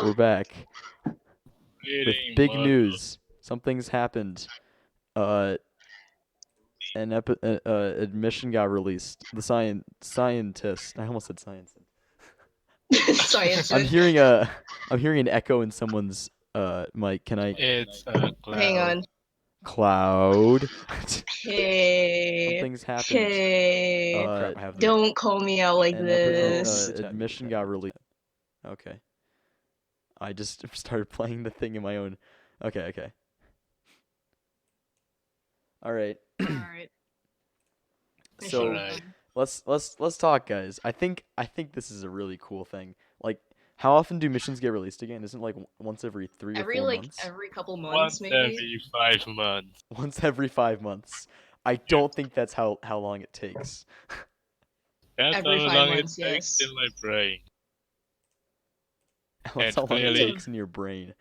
We're back with Reading big more. news. Something's happened. Uh, admission got released. The scientist. I almost said science. Science. I'm hearing an echo in someone's mic. Can I? It's a cloud. Hang on. Cloud. Hey. Something's happened. Hey. Crap, I have the Don't call me out like this. admission got released. Okay. I just started playing the thing in my own. Okay. All right. Alright. So Alright. let's talk, guys. I think this is a really cool thing. Like, how often do missions get released again? Isn't it like once every 3 or 4 months? Every couple months, Once maybe. every 5 months. Once every 5 months. I don't think that's how long it takes. That's Every how 5 long months, it takes yes. in my brain. That's how long it clearly- takes in your brain.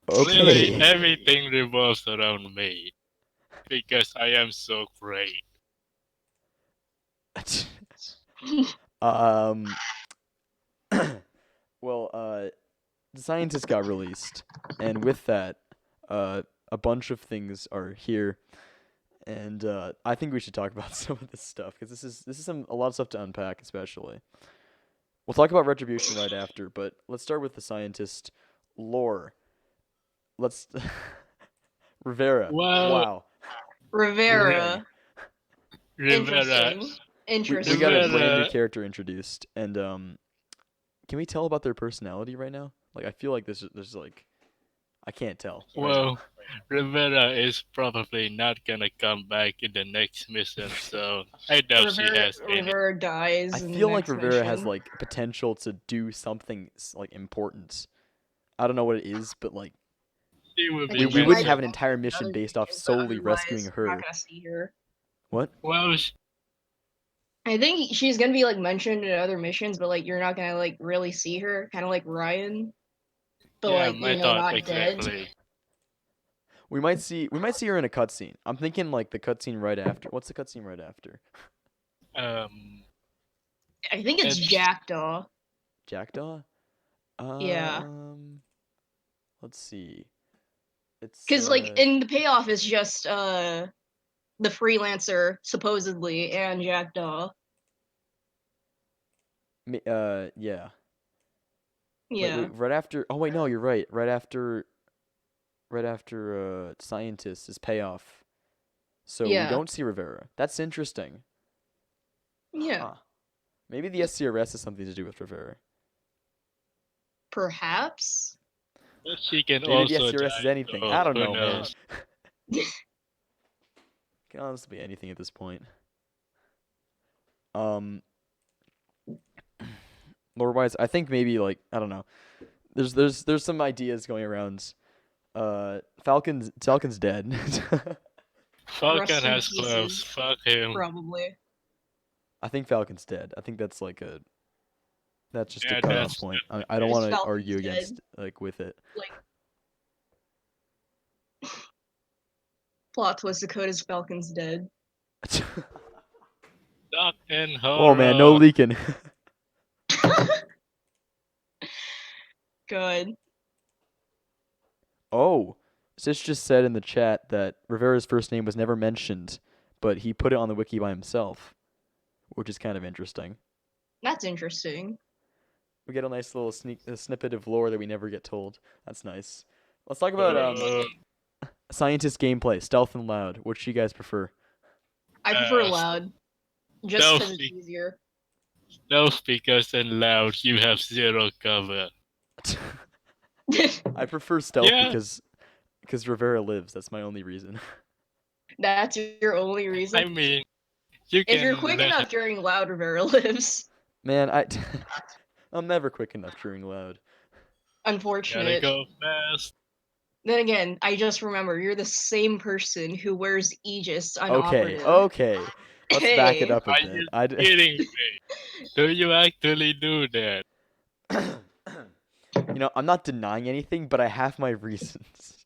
Clearly, Okay. everything revolves around me. Because I am so great. Well, the scientist got released, and with that, a bunch of things are here, and I think we should talk about some of this stuff because this is a lot of stuff to unpack, especially. We'll talk about Retribution right after, but let's start with the scientist lore. Let's Rivera. Well- Wow. Rivera. Rivera. Interesting. We got a brand new Rivera. character introduced, and can we tell about their personality right now? Like, I feel like there's like, I can't tell. right now. Well, Rivera is probably not gonna come back in the next mission, so I doubt she has any. Rivera dies. I in the feel like next Rivera has mission. like potential to do something like important. I don't know what it is, but like She will I be think we she wouldn't might have an be entire another mission based off mission, but solely otherwise, rescuing we're her. not gonna see her. What? Well, I think she's gonna be like mentioned in other missions, but like you're not gonna like really see her, kind of like Ryan. But yeah, like my you know, thought not dead. exactly. We might see her in a cutscene. I'm thinking like the cutscene right after. What's the cutscene right after? I think it's It's- Jackdaw. Jackdaw? Yeah. Let's see. It's Because like in the payoff is just the freelancer supposedly and Jackdaw. Yeah. Yeah. Wait, right after. Oh wait, no, you're right. Right after scientist is payoff. So we Yeah. don't see Rivera. That's interesting. Yeah. Huh. Maybe the SCRS has something to do with Rivera. Perhaps. But she can Maybe the also SCRS die, is anything. so I don't who know, man. knows? Can honestly be anything at this point. Lore-wise, I think maybe like I don't know. There's some ideas going around. Falcon's dead. Falcon Rust in has clothes. pieces. Fuck him. Probably. I think Falcon's dead. I think that's like that's just Yeah, a cutoff that's point. I don't Is want to Falcon's argue dead? against like with it. Plot twist: Dakota's Falcon's dead. Duck and horror. Oh man, no leaking. Good. Oh, Sis just said in the chat that Rivera's first name was never mentioned, but he put it on the wiki by himself, which is kind of interesting. That's interesting. We get a nice little snippet of lore that we never get told. That's nice. Let's talk about scientist gameplay, stealth and loud. Which do you guys prefer? I prefer Uh, loud. Just stealth because it's be- easier. Stealth because in loud you have zero cover. I prefer stealth Yeah. because Rivera lives. That's my only reason. That's your only reason? I mean, you can If you're quick let- enough during loud, Rivera lives. Man, I'm never quick enough during loud. Gotta Unfortunate. go fast. Then again, I just remember you're the same person who wears Aegis on Okay, Operative. okay. Let's back it Hey. up a Are bit. you kidding me? Do you actually do that? You know, I'm not denying anything, but I have my reasons.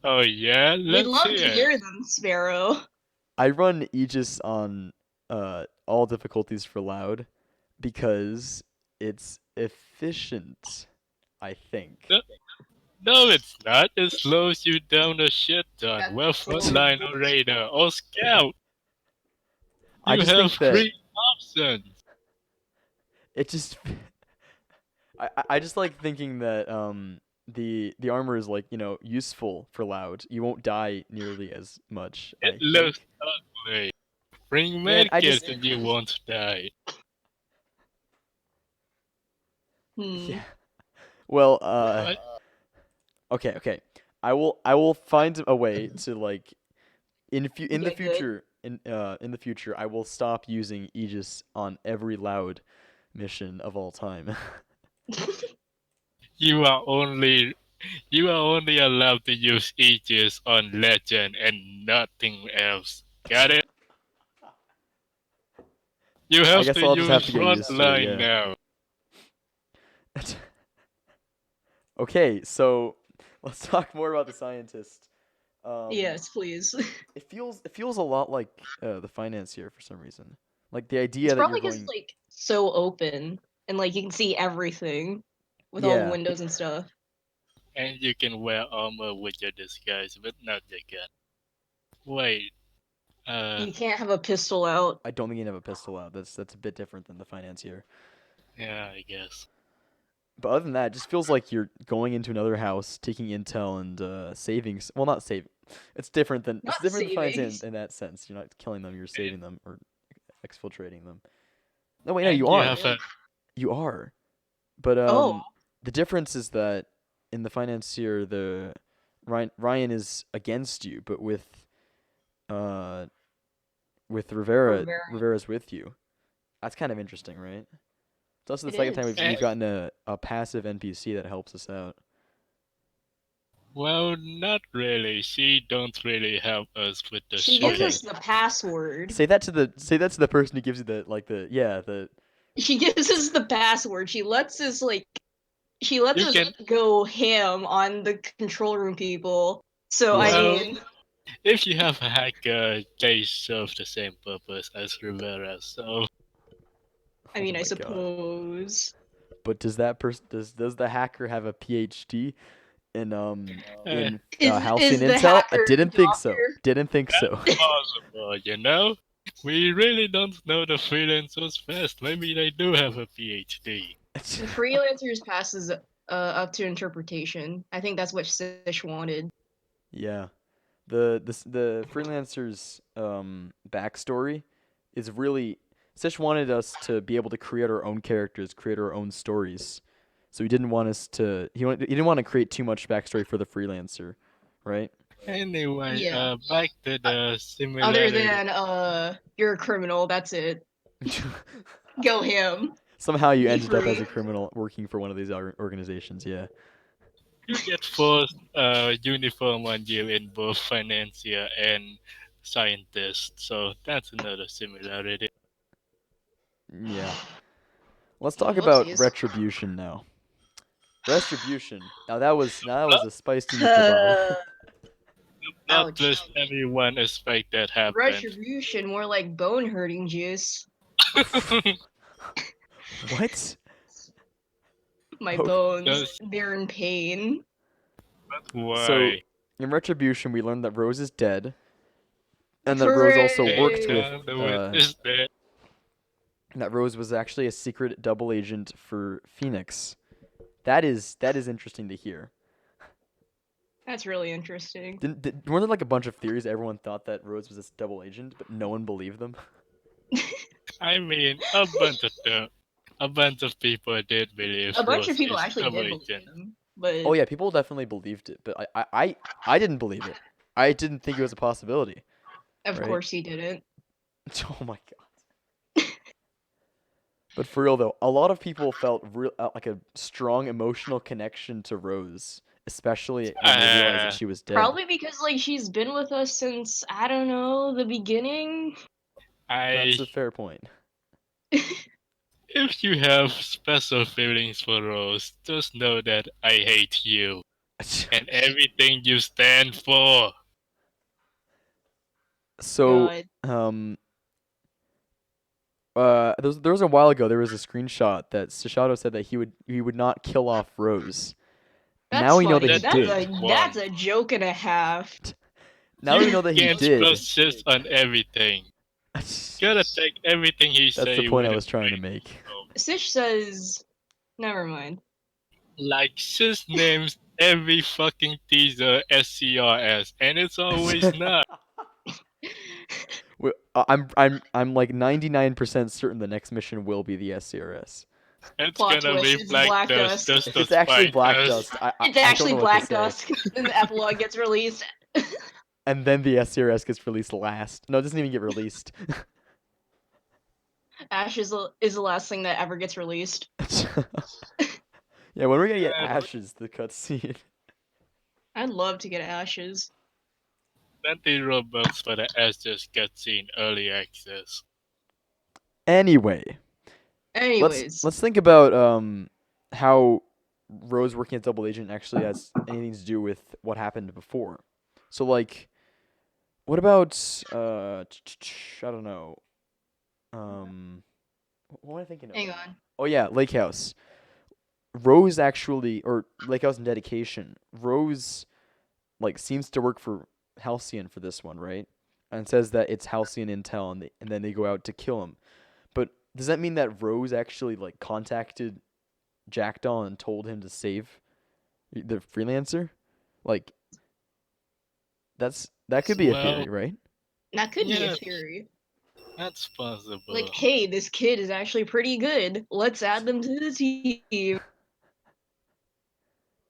Oh yeah? We'd Let's love hear to it. hear them, Sparrow. I run Aegis on all difficulties for loud because it's efficient. I think. No, no, it's not. It slows you down a shit ton. Well, frontline or radar or scout. I You just have think that 3 options. it just I just like thinking that the armor is like, useful for Loud. You won't die nearly as much, It I looks think. ugly. Bring Man, I medkits just and you won't die. Hmm. yeah. Well, What? okay. I will find a way to like in the Get good. future in the future I will stop using Aegis on every Loud mission of all time. You are only you are only allowed to use Aegis on Legend and nothing else. Got it? You I have guess to I'll just have use to get used to it, Frontline yeah. now. Okay, so let's talk more about the scientist. Yes, please. It feels a lot like the financier for some reason. Like the It's idea that you're probably because it's going, like so open and like you can see everything with all the yeah, windows and stuff. And you can wear armor with your disguise, but not your gun. Wait, You can't have a pistol out. I don't think you can have a pistol out. That's a bit different than the financier. yeah, I guess. But other than that, it just feels like you're going into another house, taking intel and saving. Well, not saving. It's Not different than financier savings. in that sense. You're not killing them. You're saving them or exfiltrating them. No, wait, no, And you you are. have a You are. But Oh, the difference is that in the financier, the Ryan is against you, but uh with Rivera, Rivera. Rivera's with you. That's kind of interesting, right? It's also the It second time is. we've gotten a passive NPC that helps us out. well, not really. She don't really help us with the She gives Okay. us the password. Say that to the person who gives you the She gives us the password. She lets You us can go ham on the control room people. So I Yeah. well, mean, if you have a hacker, they serve the same purpose as Rivera. So I Oh mean, I my god. suppose. But does that person does the hacker have a PhD in uh, in Is halcyon the intel? I hacker a didn't think so. doctor? Didn't think so. that's possible, you know. We really don't know the freelancers best. Maybe they do have a PhD. The freelancers passes up to interpretation. I think that's what Sish wanted. Yeah. The freelancer's backstory is really Sish wanted us to be able to create our own characters, create our own stories. So he didn't want us to he didn't want to create too much backstory for the freelancer, right? Anyway, Yeah. back to Uh, the Other similarity. than you're a criminal. That's it. Go him. Somehow you Be ended up as free. a criminal working for one of these organizations, yeah. You get forced uniform on you in both financier and scientist, so that's another similarity. Yeah. Let's talk about Whoopsies. retribution now. Retribution. Now that was a spicy kebab. Not Ouch. just everyone expect that happen. Retribution, more like bone hurting juice. What? My Okay. bones, That's they're in pain. So why. in retribution, we learned that Rose is dead, and that Rose also They worked with Hooray! can't do it. Is that that Rose was actually a secret double agent for Phoenix. That is interesting to hear. That's really interesting. Weren't there like a bunch of theories? Everyone thought that Rose was this double agent, but no one believed them. I mean, a bunch of people did believe A bunch of Rose people is actually double did believe agent. him, but Oh yeah, people definitely believed it, but I didn't believe it. I didn't think it was a possibility, of right? course he didn't. Oh my god. But for real though, a lot of people felt like a strong emotional connection to Rose, especially when they realized that Uh, she was dead. Probably because like she's been with us since I don't know the beginning. I That's a fair point. if you have special feelings for Rose, just know that I hate you and everything you stand for. So, God, um, there was a while ago. There was a screenshot that Shishato said that he would not kill off Rose. That's Now we know funny. that he did. That's a joke and a half. Now we You know that he can't did. persist on everything. Gotta take everything he That's say the point I with was a trying to grain make. of Sish says, never mind. salt. Like sis names every fucking teaser SCRS, and it's always not. I'm like 99% certain the next mission will be the SCRS. It's Plot gonna be twist, it's black Black dust, Dust. just If to it's actually spite Black us. Dust, It's I don't actually know what Black to say. Dust. Then the epilogue gets released. And then the SCRS gets released last. No, it doesn't even get released. Ash is the last thing that ever gets released. Yeah, when are we gonna get Uh, Ashes, the cutscene? I'd love to get Ashes. 20 Robux for the Estes cutscene early access. Anyway, Anyways, let's think about how Rose working as double agent actually has anything to do with what happened before. So like, what about I don't know. What am I thinking of? hang right on. now? Oh yeah, Lake House. Rose actually, or Lake House and Dedication. Rose like seems to work for Halcyon for this one, right? And says that it's Halcyon intel, and then they go out to kill him. But does that mean that Rose actually like contacted Jackdaw and told him to save the freelancer? Like that could be a Well, theory, right? That could be a yeah, theory. that's possible. Like, hey, this kid is actually pretty good. Let's add them to the team.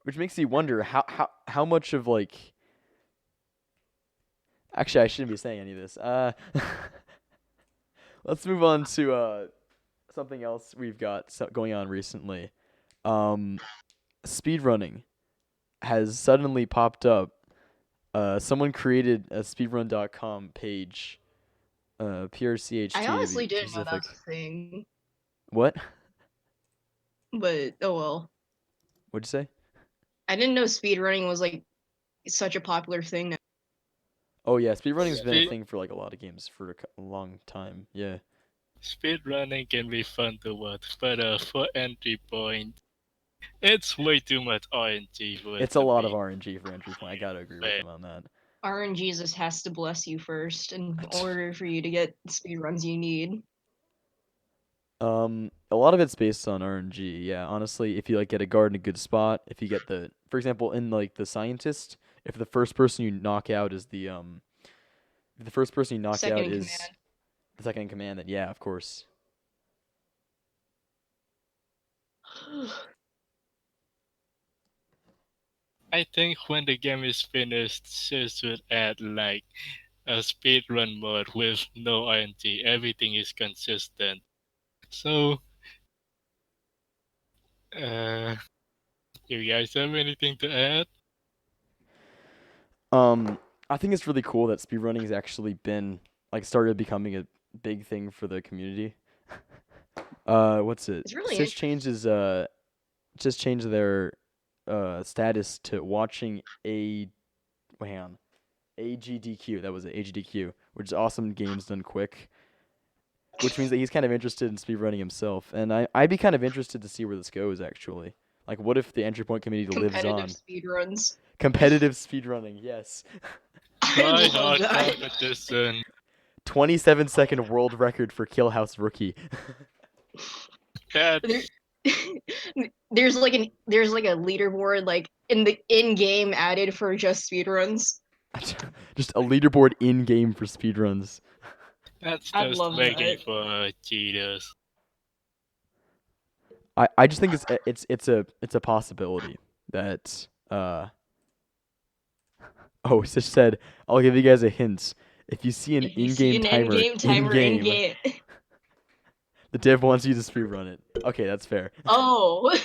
Which makes me wonder how much of like. Actually, I shouldn't be saying any of this. Let's move on to something else we've got going on recently. Speedrunning has suddenly popped up. Someone created a speedrun.com page. PRCH I to honestly be didn't know specific. that's a thing. What? But, oh well. What'd you say? I didn't know speedrunning was, like, such a popular thing now. Oh yeah, speedrunning's been a Speed- thing for like a lot of games for a long time. Yeah. Speedrunning can be fun to watch, but for entry point, it's way too much RNG for it It's a to lot of be RNG for entry point. I gotta agree with fair. him on that. RNGesus has to bless you first in order for you to get speedruns you need. A lot of it's based on RNG. Yeah, honestly, if you like get a guard in a good spot, if you get for example, in like the scientist, if the first person you knock out is if the first person you knock Second out in is the second in command, then yeah, of course. command. I think when the game is finished, Sis would add like a speedrun mode with no RNG. Everything is consistent. So, uh, you guys have anything to add? I think it's really cool that speedrunning has actually been like started becoming a big thing for the community. What's it? It's really Sis changes just changed their status to watching hang on. AGDQ, that was it, AGDQ, which is awesome games done quick. Which means that he's kind of interested in speedrunning himself. And I'd be kind of interested to see where this goes actually. Like what if the entry point community lives on? Competitive speedruns. Competitive speedrunning, yes. Try I love hard that. competition. 27-second world record for Kill House Rookie. That There's like a leaderboard like in the in-game added for just speedruns. Just a leaderboard in game for speedruns. that's I'd just love begging that. for cheaters. I just think it's a possibility that oh, Sish said, I'll give you guys a hint. If you see an If you see in-game an timer in-game timer in-game, in-game. the dev wants you to speedrun it. Okay, that's fair. Oh.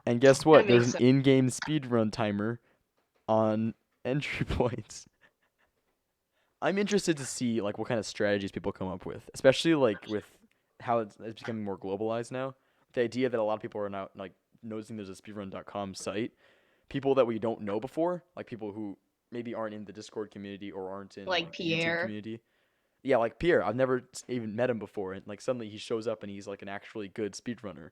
And guess what? That There's makes an sense. in-game speedrun timer on entry points. I'm interested to see like what kind of strategies people come up with, especially like with how it's becoming more globalized now. The idea that a lot of people are now like noticing there's a speedrun.com site, people that we don't know before, like people who maybe aren't in the Discord community or aren't in Like the YouTube Pierre. community. Yeah, like Pierre, I've never even met him before, and like suddenly he shows up and he's like an actually good speedrunner.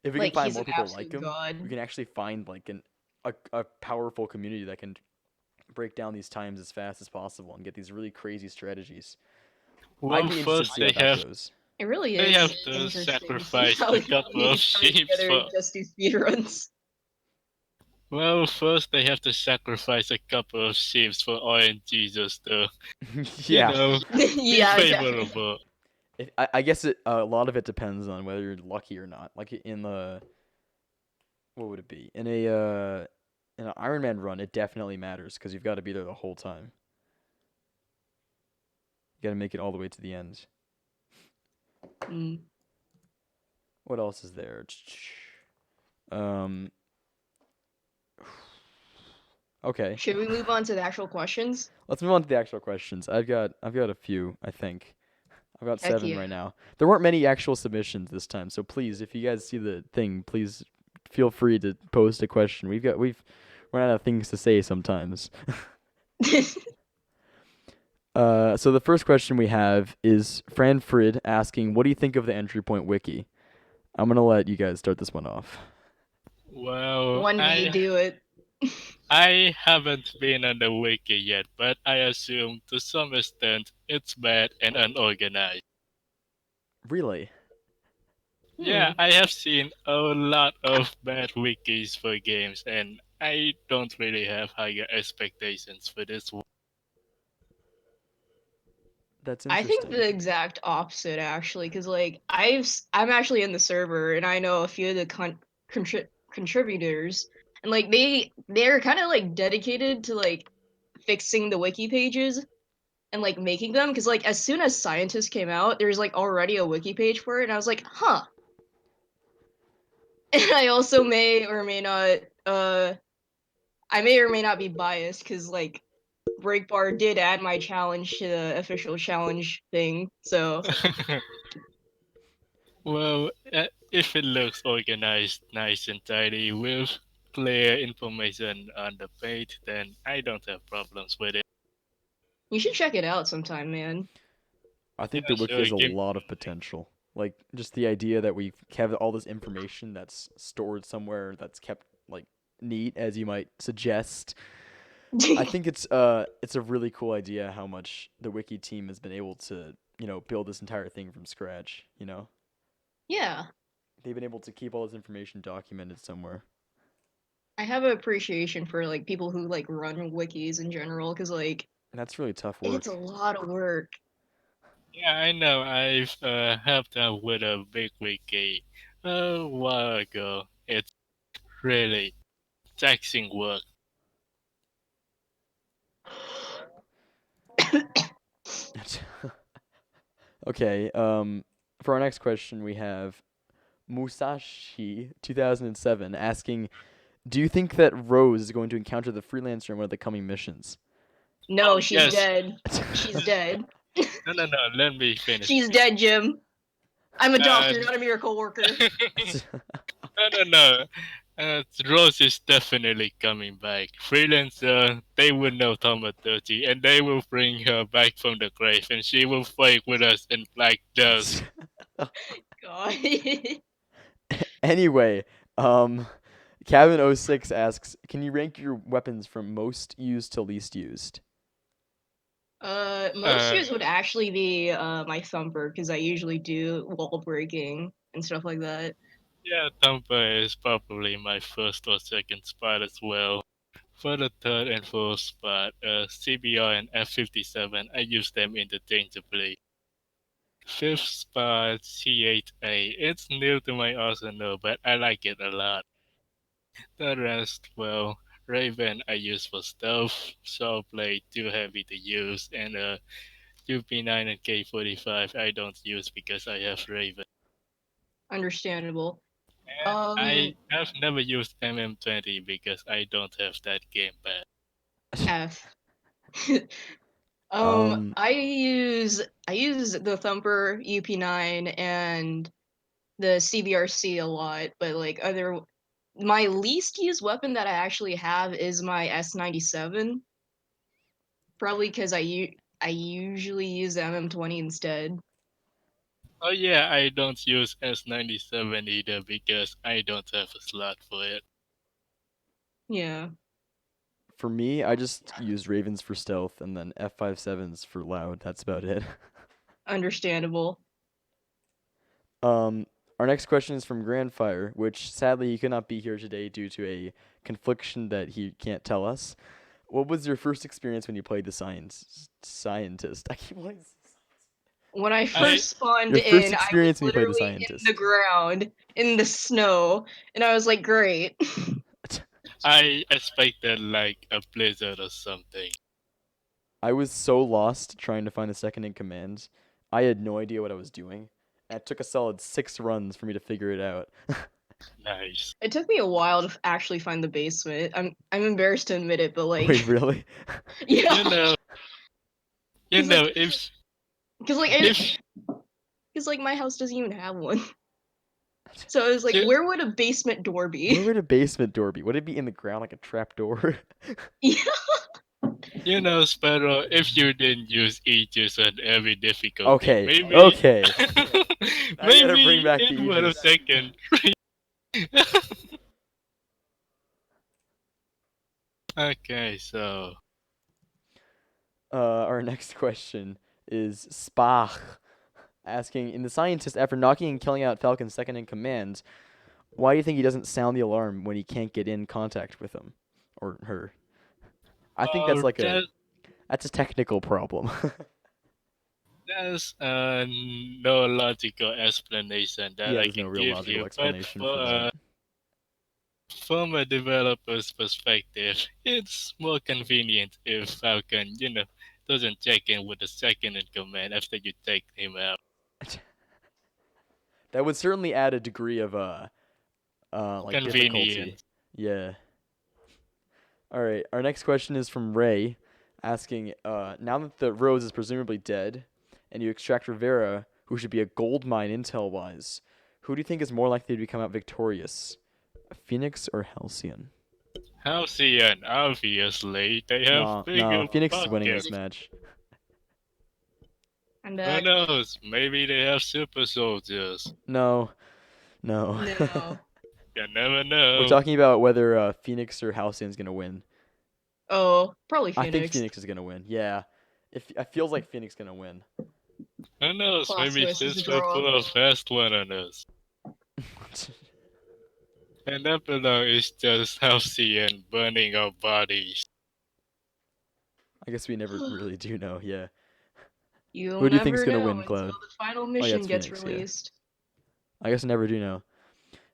If we can Like find he's more an people like absolute him, we god. can actually find like a powerful community that can break down these times as fast as possible and get these really crazy strategies. I'd Well, be interested to first see how that goes. It really they have is to interesting to see sacrifice how a they couple of come sheep together and for. just do speedruns. Well, first they have to sacrifice a couple of sheep for RNG just to, you Yeah, know, be Yeah, definitely. favorable. I guess a lot of it depends on whether you're lucky or not. Like in the what would it be in an Iron Man run, it definitely matters because you've got to be there the whole time. You got to make it all the way to the end. Mm. What else is there? Um. Okay, Should we move on to the actual questions? let's move on to the actual questions. I've got a few. I think I've got Heck 7 yeah. right now. There weren't many actual submissions this time, so please, if you guys see the thing, please feel free to post a question. We've run out of things to say sometimes. So the first question we have is Franfrid asking, "What do you think of the entry point wiki?" I'm gonna let you guys start this one off. Well, 1v do it. I haven't been on the wiki yet, but I assume to some extent it's bad and unorganized. Really? Yeah, I have seen a lot of bad wikis for games, and I don't really have higher expectations for this one. That's I think interesting. the exact opposite actually, because like I'm actually in the server and I know a few of the contributors, and like they're kind of like dedicated to like fixing the wiki pages and like making them, because like as soon as scientists came out, there's like already a wiki page for it, and I was like, huh. And I also may or may not I may or may not be biased because like Breakbar did add my challenge to the official challenge thing, so Well, if it looks organized, nice and tidy, with clear information on the page, then I don't have problems with it. you should check it out sometime, man. I think Yeah, the wiki sure, has a give. lot of potential. Like just the idea that we have all this information that's stored somewhere that's kept like neat, as you might suggest. I think it's a really cool idea how much the wiki team has been able to build this entire thing from scratch. Yeah, They've been able to keep all this information documented somewhere. I have an appreciation for like people who like run wikis in general, because like And that's really tough it's work. a lot of work. Yeah, I know. I've helped out with a big wiki a while ago. It's really taxing work. Okay. For our next question, we have Musashi 2007 asking, "Do you think that Rose is going to encounter the freelancer in one of the coming missions?" No, Oh, she's yes. dead. She's dead. No. Let me finish. She's dead, Jim. I'm a Uh, doctor, not a miracle worker. no. Rose is definitely coming back. Freelancer, they will know Thomas 30, and they will bring her back from the grave, and she will fight with us in Black Dust. God. Anyway, Cabin06 asks, "Can you rank your weapons from most used to least used?" Most Uh, use would actually be my thumper, because I usually do wall breaking and stuff like that. yeah, Tampa is probably my first or second spot as well. For the third and fourth spot, CBR and F57, I use them interchangeably. Fifth spot, C8A. It's new to my arsenal, but I like it a lot. The rest, well, Raven I use for stealth, Shawblade too heavy to use, and UP9 and K45 I don't use because I have Raven. Understandable. And I have never used MM20 because I don't have that gamepad. F. Um, I use the thumper UP9 and the CBRC a lot, but like my least used weapon that I actually have is my S97. Probably because I usually use the MM20 instead. Oh yeah, I don't use S97 either because I don't have a slot for it. Yeah. For me, I just use Ravens for stealth and then F57s for loud. That's about it. Understandable. Our next question is from Grandfire, which sadly he could not be here today due to a confliction that he can't tell us. What was your first experience when you played the scientist? I keep wanting When I first spawned Your first in, I was experience when you played the literally in scientist. the ground, in the snow, and I was like, great. I expected like a blizzard or something. I was so lost trying to find the second in command. I had no idea what I was doing. And it took a solid 6 runs for me to figure it out. Nice. It took me a while to actually find the basement. I'm embarrassed to admit it, but like, Wait, really? yeah, You know, because like, if because like, if because like my house doesn't even have one. So I was like, you, where would a basement door be? Where would a basement door be? Would it be in the ground like a trap door? Yeah. you know, Sparrow, if you didn't use Aegis on every difficulty, Okay, maybe okay. I gotta maybe bring back the it would have Aegis. taken. Okay, so Our next question is Spach asking, in the scientist, after knocking and killing out Falcon's second in command, why do you think he doesn't sound the alarm when he can't get in contact with him or her? I think that's like that's a technical problem. there's no logical explanation that Yeah, I there's no can real give logical you, but explanation for that. from a developer's perspective, it's more convenient if Falcon, doesn't check in with the second in command after you take him out. That would certainly add a degree of like difficulty. Convenient. Yeah. All right. Our next question is from Ray, asking, now that the Rose is presumably dead, and you extract Rivera, who should be a gold mine intel-wise, who do you think is more likely to come out victorious, Phoenix or Halcyon? Halcyon, obviously, they have bigger Phoenix is winning this pockets. match. I'm Who back. knows? Maybe they have super soldiers. No. No. You never know. We're talking about whether Phoenix or Halcyon's gonna win. Oh, probably I think Phoenix. Phoenix is gonna win. Yeah, it feels like Phoenix gonna win. Who knows? Plot Maybe twist is a this will draw. pull a fast one on us. And that below is just Halcyon burning our bodies. I guess we never really do know. Yeah. You'll Who do you never think's gonna know win, until Cloud? the final yeah, mission it's gets Phoenix, yeah. released. I guess I never do know.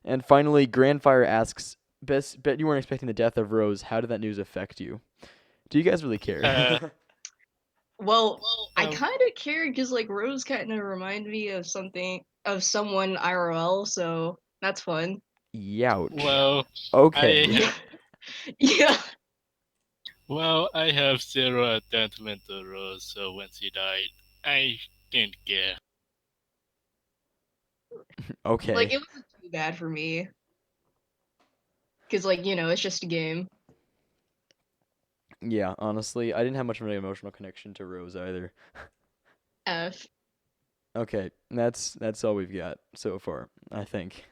And finally, Grandfire asks, bet you weren't expecting the death of Rose. How did that news affect you? Do you guys really care? Well, I Um, kind of cared because like Rose kind of reminded me of someone IRL, so that's fun. Youch. Well, Okay. Yeah. I have zero attachment to Rose, so when she died, I didn't care. Okay. Like it wasn't too bad for me. Cause like, it's just a game. Yeah, honestly, I didn't have much of an emotional connection to Rose either. F. Okay, that's all we've got so far, I think.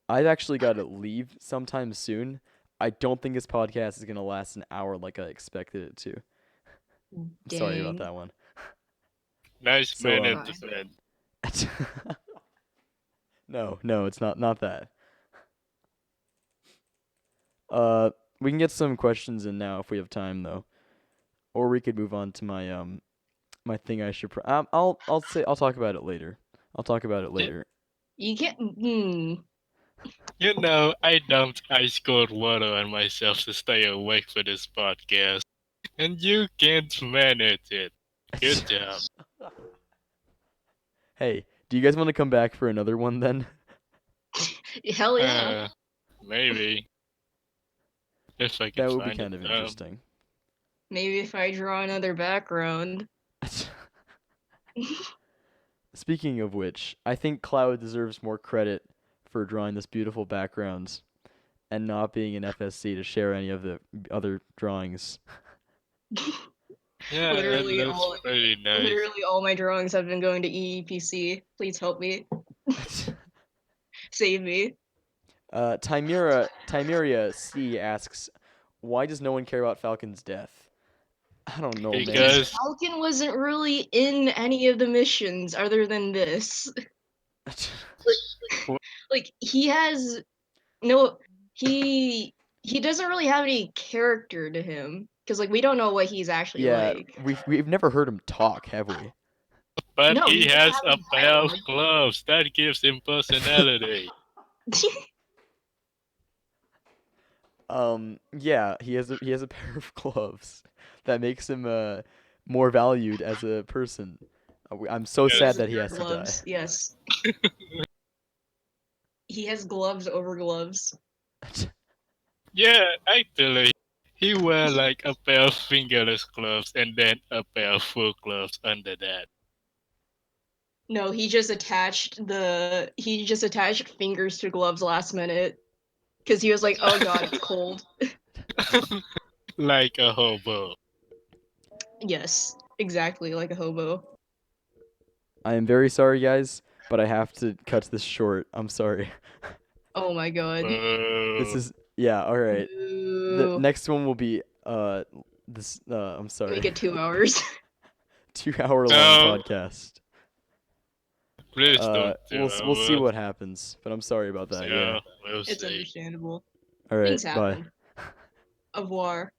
I've actually got to leave sometime soon. I don't think this podcast is going to last an hour like I expected it to. Sorry about Dang. that one. Nice So, minute to spend. No, it's not that. We can get some questions in now if we have time though, or we could move on to my thing. I should. I'll talk about it later. I'll talk about it later. You can't. I dumped ice cold water on myself to stay awake for this podcast. And you can't manage it. Good job. Hey, do you guys want to come back for another one then? Hell yeah. Maybe. If I can That would be find kind it. of interesting. Maybe if I draw another background. Speaking of which, I think Cloud deserves more credit for drawing this beautiful background and not being an FSC to share any of the other drawings. Yeah, that Literally looks pretty nice. literally all my drawings have been going to EEPC. Please help me. Save me. Timeria C asks, why does no one care about Falcon's death? I don't know, man. Because Falcon wasn't really in any of the missions other than this. Like he has no he doesn't really have any character to him because like we don't know what he's actually yeah, like. we've never heard him talk, have we? but No, he we just has have a his pair of dialogue. gloves that gives him personality. Yeah, he has a pair of gloves that makes him more valued as a person. I'm so Yes. sad that he has to die. gloves. Yes. He has gloves over gloves. Yeah, actually, he wear like a pair of fingerless gloves and then a pair of full gloves under that. No, he just attached fingers to gloves last minute because he was like, "Oh God, it's cold." Like a hobo. Yes, exactly like a hobo. I am very sorry, guys, but I have to cut this short. I'm sorry. Oh my God. This is yeah. All right. The Ooh. next one will be this. I'm sorry. Make it 2 hours. 2 hour long No. podcast. Please don't do We'll see it. what happens, but I'm sorry about that. Yeah. We'll It's see. understandable. All right. Things Bye. happen. Au revoir.